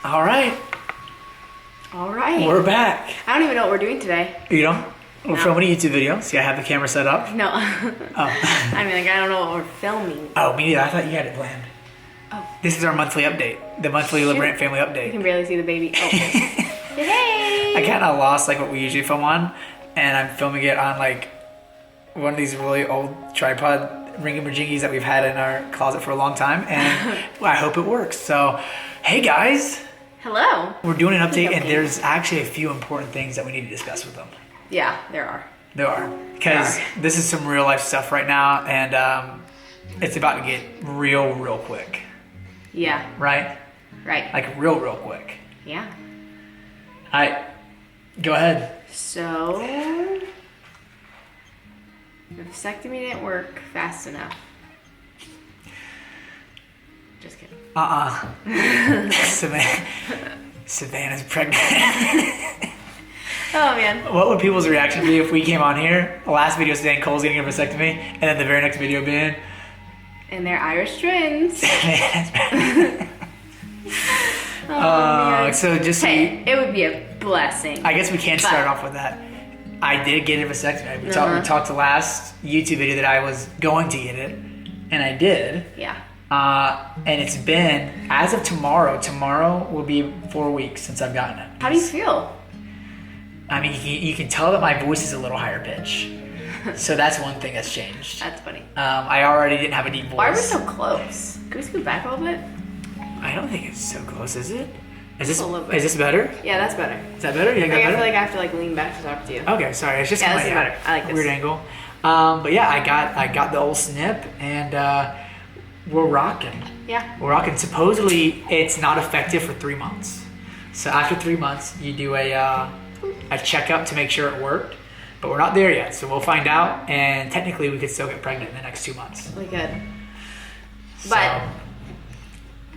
All right. All right. We're back. I don't even know what we're doing today. You know, we're filming a YouTube video. See, I have the camera set up. No. Oh. I mean, like, I don't know what we're filming. Oh, me neither. I thought you had it planned. Oh. This is our monthly update. The monthly LaBrant family You update. can barely see the baby. Oh. Hey! I kind of lost like what we usually film on, and I'm filming it on like one of these really old tripod ringy-majingies that we've had in our closet for a long time, and I hope it works. So, hey guys. Hello. We're doing an update, and there's actually a few important things that we need to discuss with them. Yeah, there are. There are. Because this is some real life stuff right now, and it's about to get real quick. Yeah. Right? Right. Like real quick. Yeah. All right. Go ahead. So, the vasectomy didn't work fast enough. Just kidding. Savannah's pregnant. Oh, man. What would people's reaction be if we came on here, the last video saying Cole's getting a vasectomy, and then the very next video being... And they're Irish twins. Savannah's pregnant. Man. So just so Hey, it would be a blessing. I guess we can't start off with that. I did get a vasectomy. We talked the last YouTube video that I was going to get it, and I did. Yeah. And it's been, as of tomorrow will be 4 weeks since I've gotten it. How do you feel? I mean, you can tell that my voice is a little higher pitch. So that's one thing that's changed. That's funny. I already didn't have a deep voice. Why are we so close? Can we scoot back a little bit? I don't think it's so close, is it? Is A little bit. this better? Yeah, that's better. Is that better? You think I that's feel better? like I have to like lean back to talk to you. Okay, sorry. It's just Yeah, kinda this is better. I like this. weird angle. But yeah, I got the old snip, and we're rocking. Yeah. We're rocking. Supposedly, it's not effective for 3 months. So after 3 months, you do a checkup to make sure it worked. But we're not there yet, so we'll find out. And technically, we could still get pregnant in the next 2 months. We could. So, But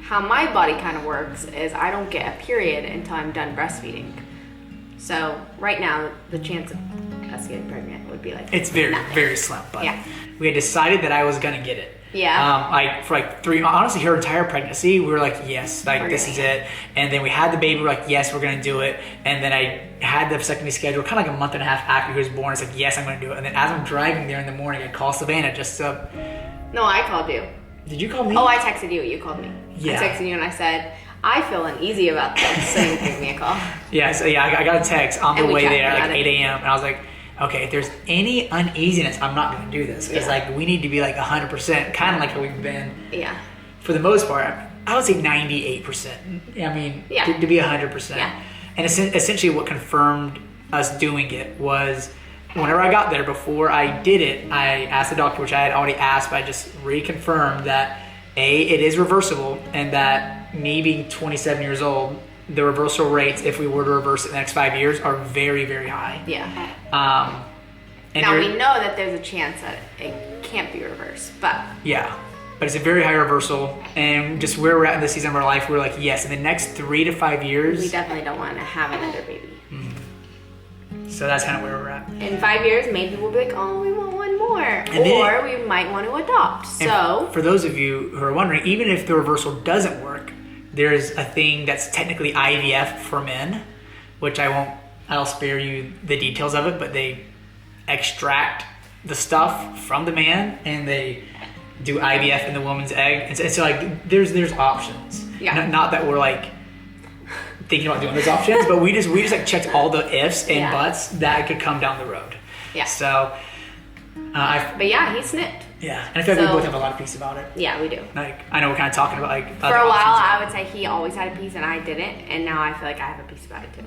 how my body kind of works is I don't get a period until I'm done breastfeeding. So right now, the chance of us getting pregnant would be like it's very, nothing. very slim. But Yeah. we had decided that I was gonna get it. Yeah. For like 3, honestly, her entire pregnancy, we were like, yes, like We're this gonna is get it. And then we had the baby, we're like, yes, we're gonna do it. And then I had the vasectomy schedule kind of like a month and a half after he was born. It's like, yes, I'm gonna do it. And then as I'm driving there in the morning, I call Savannah just to, No, I called you. did you call me? Oh, I texted you. You called me. Yeah. I texted you and I said, I feel uneasy about this, so you give me a call. Yeah, so yeah, I got a text on the And we way chatted there, like about it. 8 a.m. And I was like, okay, if there's any uneasiness, I'm not gonna do this. Because Yeah. like, we need to be like 100%, kind of like how we've been. Yeah. For the most part, I would say 98%. I mean, Yeah. to be 100%. Yeah. And essentially what confirmed us doing it was whenever I got there, before I did it, I asked the doctor, which I had already asked, but I just reconfirmed that it is reversible, and that me being 27 years old, the reversal rates, if we were to reverse it in the next 5 years, are very, very high. Yeah. And Now we know that there's a chance that it can't be reversed, but yeah, but it's a very high reversal, and just where we're at in this season of our life, we're like, yes, in the next 3 to 5 years. we definitely don't want to have another baby. So that's kind of where we're at. In 5 years, maybe we'll be like, oh, we want one more. then- Or we might want to adopt. And So, for those of you who are wondering, even if the reversal doesn't work, there's a thing that's technically IVF for men, which I'll spare you the details of it, but they extract the stuff from the man and they do IVF in the woman's egg. And so like, there's options. Yeah. Not that we're like thinking about doing those options, but we just like checked all the ifs and Yeah. buts that could come down the road. Yeah. So, but yeah, he snipped. yeah, and I feel like So- we both have a lot of peace about it. Yeah, we do. Like, I know we're kind of talking about like For other a while, options. I would say he always had a piece and I didn't. And now I feel like I have a piece about it too.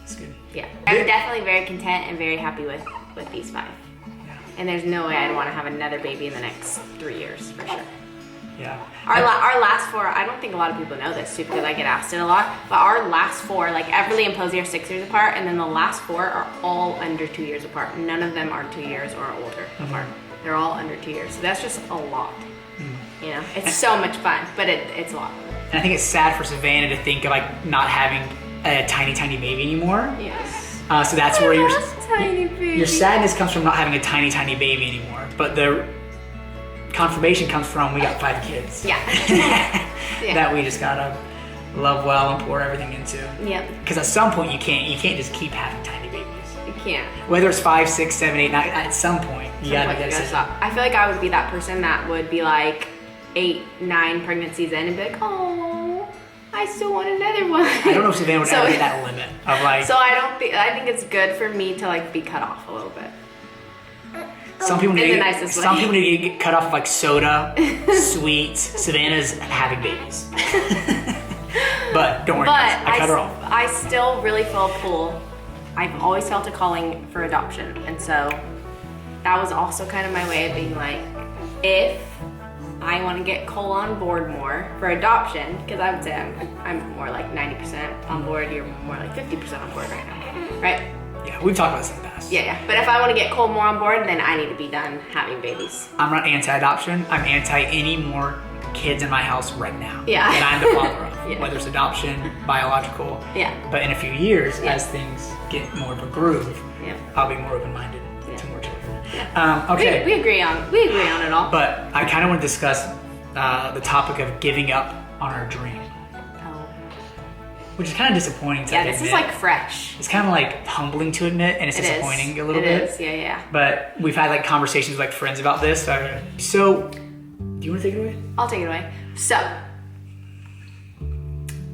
That's good. Yeah. I'm definitely very content and very happy with these 5. Yeah. And there's no way I'd want to have another baby in the next 3 years, for sure. Yeah. Our last 4, I don't think a lot of people know this too because I get asked it a lot, but our last 4, like Everly and Posey are 6 years apart, and then the last 4 are all under 2 years apart. None of them are 2 years or older apart. They're all under 2 years. So that's just a lot. You know, it's so much fun, but it's a lot. And I think it's sad for Savannah to think of like not having a tiny baby anymore. Yes. So that's where tiny baby. your sadness comes from not having a tiny baby anymore. But the confirmation comes from we got 5 kids. Yeah. Yeah. That we just gotta love well, and pour everything into. Yep. Because at some point you can't just keep having tiny babies. You can't. Whether it's 5, 6, 7, 8, 9, at some point you gotta make that decision. Stop. I feel like I would be that person that would be like 8, 9 pregnancies in and be like, oh, I still want another one. I don't know if Savannah would ever hit that limit of like. So I think it's good for me to like be cut off a little bit. Some people need Some people need to get cut off of like soda, sweets. Savannah's having babies. But don't worry, guys, I cut her off. I still really feel a pull. I've always felt a calling for adoption, and so that was also kind of my way of being like, if I want to get Cole on board more for adoption, because I would say I'm more like 90% on board. You're more like 50% on board right now, right? Yeah, we've talked about this in the past. Yeah. But if I want to get Cole more on board, then I need to be done having babies. I'm not anti-adoption. I'm anti any more kids in my house right now. Yeah. And I'm the father of. Yeah. Whether it's adoption, biological. Yeah. But in a few years, as things get more of a groove, Yeah. I'll be more open-minded to more children. Yeah. Okay. We agree on it all. But I kind of want to discuss the topic of giving up on our dream, which is kind of disappointing to admit. This is like fresh. It's kind of like humbling to admit, and it's disappointing a little bit. It is, yeah. But we've had like conversations with like friends about this. So, do you want to take it away? I'll take it away. So,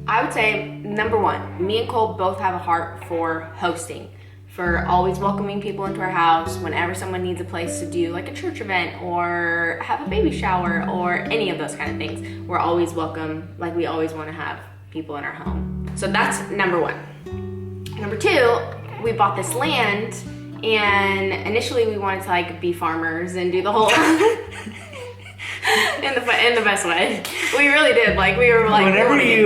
I would say, number one, me and Cole both have a heart for hosting, for always welcoming people into our house whenever someone needs a place to do like a church event or have a baby shower or any of those kind of things. We're always welcome, like we always want to have people in our home. So that's number one. Number two, we bought this land, and initially we wanted to like be farmers and do the whole in the best way. We really did. Like we were like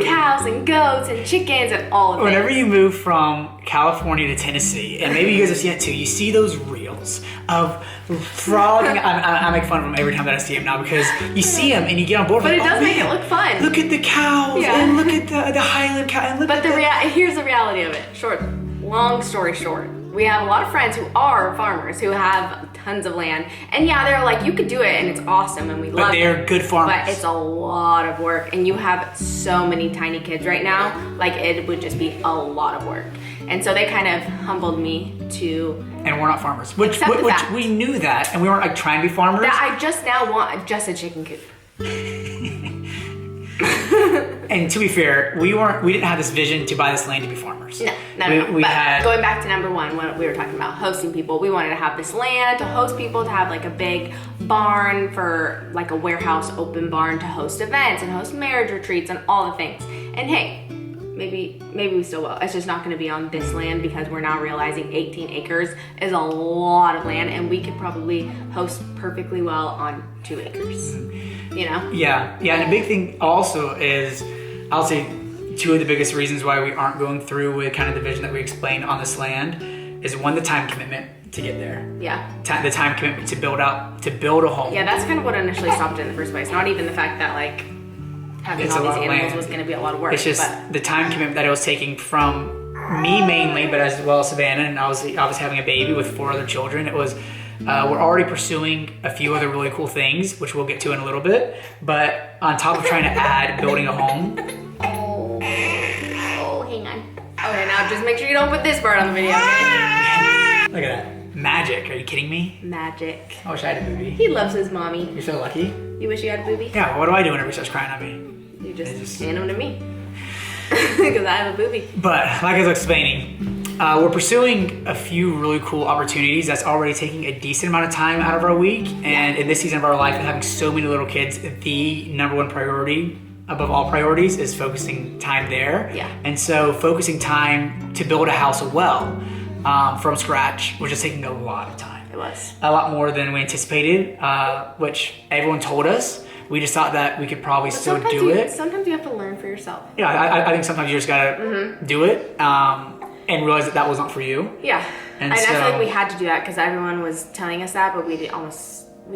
cows and goats and chickens and all of it. Whenever you move from California to Tennessee, and maybe you guys have seen it too, you see those reels of frogging. I make fun of them every time that I see them now because you see them and you get on board. But it does make it look fun. Look at the cows and look at the Highland cow. And look but here's the reality of it. Long story short. We have a lot of friends who are farmers who have tons of land. And yeah, they're like, you could do it and it's awesome and we love it. But they're good farmers. But it's a lot of work and you have so many tiny kids right now, like it would just be a lot of work. And so they kind of humbled me to... And we're not farmers. Which we knew that and we weren't like trying to be farmers. That I just now want just a chicken coop. And to be fair, we didn't have this vision to buy this land to be farmers. No. But going back to number one, when we were talking about hosting people, we wanted to have this land to host people, to have like a big barn for like a warehouse open barn to host events and host marriage retreats and all the things. And hey, maybe we still will. It's just not going to be on this land because we're now realizing 18 acres is a lot of land and we could probably host perfectly well on 2 acres. You know? Yeah. And a big thing also is, I'll say 2 of the biggest reasons why we aren't going through with kind of the vision that we explained on this land is, one, the time commitment to get there. Yeah. The time commitment to build a home. Yeah, that's kind of what initially stopped it in the first place. Not even the fact that like having all these animals was going to be a lot of work. It's just the time commitment that it was taking from me mainly, but as well as Savannah, and I was having a baby with 4 other children. It was we're already pursuing a few other really cool things, which we'll get to in a little bit. But on top of trying to add building a home. Oh, hang on. Okay, now just make sure you don't put this part on the video. Okay? Look at that. Magic. Are you kidding me? Magic. I wish I had a booby. He loves his mommy. You're so lucky. You wish you had a booby? Yeah, what do I do whenever he starts crying on me? You just hand him to me. Because I have a booby. But like I was explaining, we're pursuing a few really cool opportunities that's already taking a decent amount of time out of our week. And in this season of our life, and having so many little kids, the number one priority above all priorities is focusing time there. Yeah. And so focusing time to build a house well from scratch was just taking a lot of time. It was. A lot more than we anticipated, which everyone told us. We just thought that we could probably still do it. Sometimes you have to learn for yourself. Yeah, I think sometimes you just gotta do it and realize that was not for you. Yeah, and I feel like we had to do that because everyone was telling us that, but we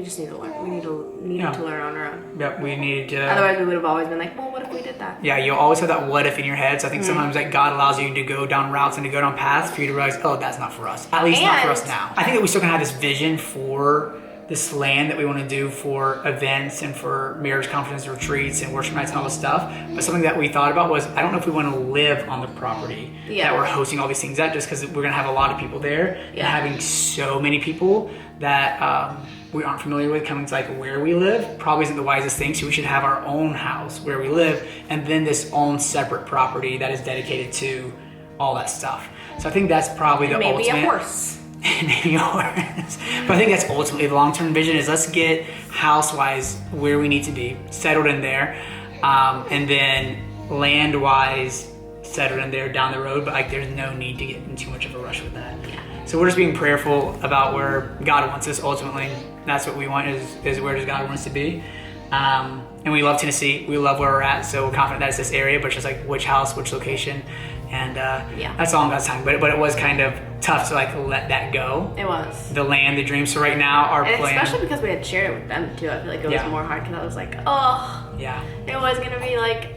just need to learn. We needed to learn on our own. Yep, we needed to. Otherwise, we would have always been like, well, what if we did that? Yeah, you always have that what if in your head. So I think sometimes like God allows you to go down routes and to go down paths for you to realize, oh, that's not for us. At least not for us now. I think that we still can have this vision for this land that we want to do for events and for marriage conferences, retreats, and worship nights and all this stuff. But something that we thought about was, I don't know if we want to live on the property that we're hosting all these things at, just because we're going to have a lot of people there. And having so many people that we aren't familiar with coming to like where we live probably isn't the wisest thing. So we should have our own house where we live, and then this own separate property that is dedicated to all that stuff. So I think that's probably the ultimate. Maybe a horse. Maybe yours. But I think that's ultimately the long-term vision, is let's get house-wise where we need to be, settled in there, and then land-wise settled in there down the road. But like, there's no need to get in too much of a rush with that. Yeah. So we're just being prayerful about where God wants us. Ultimately, that's what we want, is where does God want us to be. And we love Tennessee. We love where we're at. So we're confident that it's this area, but it's just like which house, which location. And that's all in God's time. But it was kind of tough to like let that go. It was. The land, the dream. So right now our plan, especially because we had shared it with them too. I feel like it was more hard, because I was like, oh, it was gonna be like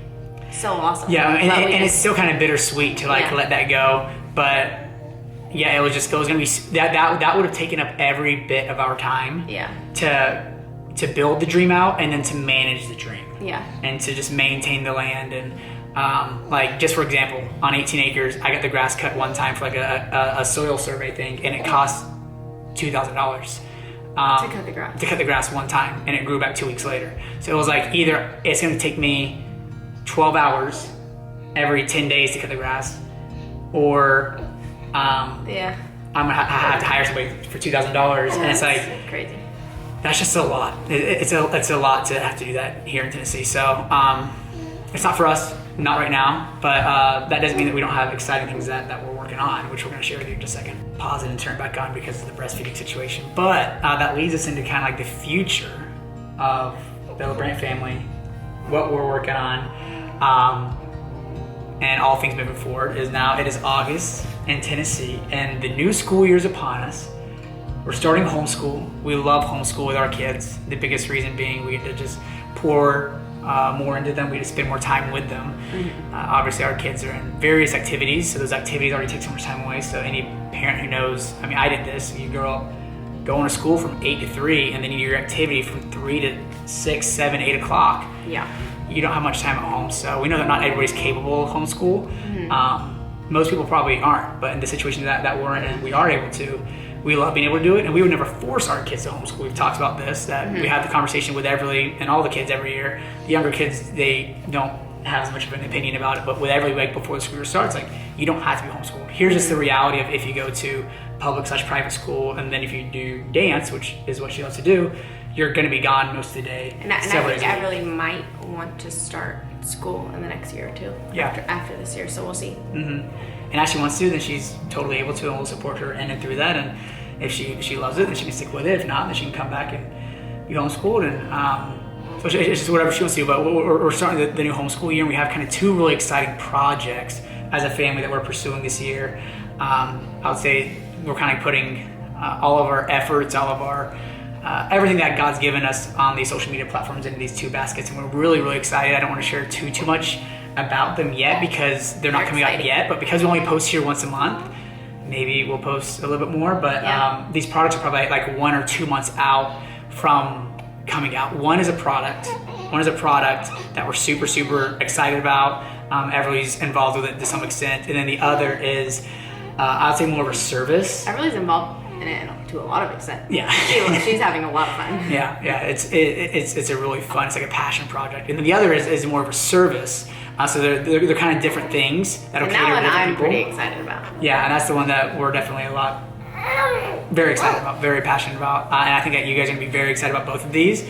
so awesome. Yeah, and it's still kind of bittersweet to like let that go. But yeah, it was gonna be that would have taken up every bit of our time. Yeah. To build the dream out, and then to manage the dream. Yeah. And to just maintain the land. And like, just for example, on 18 acres, I got the grass cut one time for like a soil survey thing, and it cost $2,000 to cut the grass. To cut the grass one time, and it grew back 2 weeks later. So it was like, either it's going to take me 12 hours every 10 days to cut the grass, or I'm gonna have to hire somebody for $2,000, and it's like crazy. That's just a lot. It's a lot to have to do that here in Tennessee. So it's not for us, not right now, but that doesn't mean that we don't have exciting things that we're working on, which we're going to share with you in just a second. Pause it and turn back on because of the breastfeeding situation. But that leads us into kind of like the future of the LaBrant family, what we're working on, and all things moving forward. It is August in Tennessee, and the new school year is upon us. We're starting homeschool. We love homeschool with our kids. The biggest reason being we get to just pour more into them. We get to spend more time with them. Mm-hmm. Obviously, our kids are in various activities, so those activities already take so much time away. So any parent who knows, I mean, I did this. You go to school from 8 to 3, and then you do your activity from 3 to 6, 7, 8 o'clock. Yeah. You don't have much time at home. So we know that not everybody's capable of homeschool. Mm-hmm. Most people probably aren't, but in the situation that we're in, and we are able to, we love being able to do it, and we would never force our kids to homeschool. We've talked about this, that we have the conversation with Everly and all the kids every year. The younger kids, they don't have as much of an opinion about it, but with Everly, like before the school year starts, like, you don't have to be homeschooled. Here's just the reality of if you go to public/private school, and then if you do dance, which is what she loves to do, you're going to be gone most of the day. And I think Everly might want to start school in the next year or two. Yeah. After this year, so we'll see. Mm-hmm. And if she wants to, then she's totally able to, and we'll support her in and through that. And if she loves it, then she can stick with it. If not, then she can come back and be homeschooled. And so it's just whatever she wants to do. But we're starting the new homeschool year, and we have kind of two really exciting projects as a family that we're pursuing this year. I would say we're kind of putting all of our efforts, all of our everything that God's given us on these social media platforms into these two baskets, and we're really, really excited. I don't want to share too much about them yet because they're not coming out yet, but because we only post here once a month, maybe we'll post a little bit more. But these products are probably like 1 or 2 months out from coming out. One is a product that we're super, super excited about. Everly's involved with it to some extent, and then the other is I'd say more of a service. Everly's involved in it to a lot of extent. Yeah, she's having a lot of fun. Yeah, it's a really fun. It's like a passion project, and then the other is more of a service. So they're kind of different things that'll cater to different people. I'm pretty excited about. Yeah, and that's the one that we're definitely very excited about, very passionate about, and I think that you guys are gonna be very excited about both of these.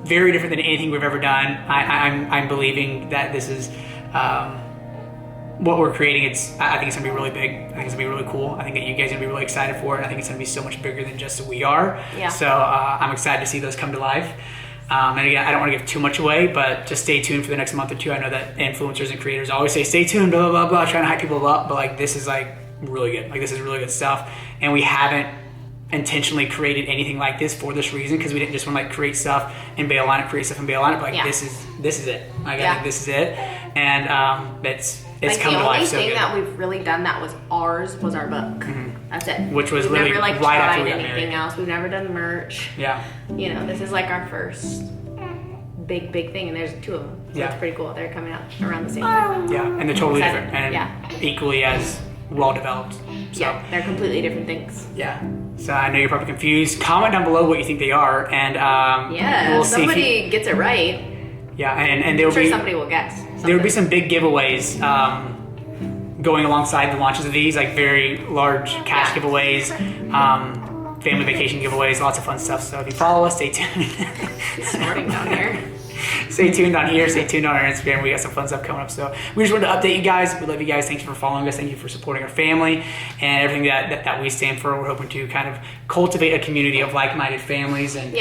Very different than anything we've ever done. I'm believing that this is what we're creating. I think it's gonna be really big. I think it's gonna be really cool. I think that you guys are gonna be really excited for it. And I think it's gonna be so much bigger than just we are. Yeah. So I'm excited to see those come to life. And again, I don't want to give too much away, but just stay tuned for the next month or two. I know that influencers and creators always say, stay tuned, blah, blah, blah, blah, trying to hype people up. But like, this is like really good. Like, this is really good stuff. And we haven't intentionally created anything like this for this reason, because we didn't just want to like create stuff and bail on it, create stuff and bail on it. But like, this is it. Like, I think this is it. And it's like come to life so the only good. thing that we've really done that was ours was our book. That's it. Which was we've literally never like right after tried we got anything married. else. We've never done merch. Yeah. You know, this is like our first big thing, and there's 2 of them. So Yeah. it's pretty cool. They're coming out around the same time. Yeah, and they're totally Excited. different and Yeah. equally as well developed. So, Yeah, they're completely different things. yeah. So I know you're probably confused. Comment down below what you think they are, and Yeah, we'll if see. If somebody gets it right, yeah, and there I'm will sure be somebody will guess. there will be some big giveaways going alongside the launches of these, like very large cash Yeah. giveaways, family vacation giveaways, lots of fun stuff. So if you follow us, stay tuned. Snorting down here. Stay tuned on here. Stay tuned on our Instagram. We got some fun stuff coming up. So we just wanted to update you guys. We love you guys. Thank you for following us. Thank you for supporting our family and everything that we stand for. We're hoping to kind of cultivate a community of like-minded families and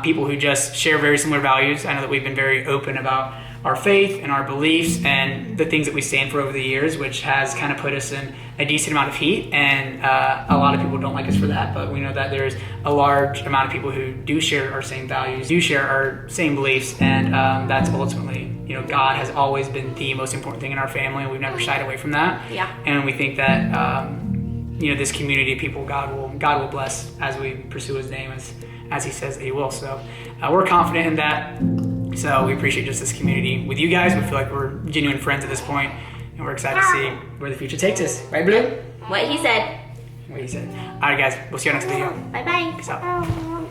people who just share very similar values. I know that we've been very open about our faith and our beliefs and the things that we stand for over the years, which has kind of put us in a decent amount of heat. And a lot of people don't like us for that, but we know that there's a large amount of people who do share our same values, do share our same beliefs, and that's ultimately, you know, God has always been the most important thing in our family. We've never shied away from that. Yeah. And we think that, you know, this community of people, God will bless as we pursue His name as He says that He will. So we're confident in that. So we appreciate just this community with you guys. We feel like we're genuine friends at this point, and we're excited to see where the future takes us. Right, Blue? What he said. What he said. All right, guys. We'll see you on next video. Bye bye. Peace out.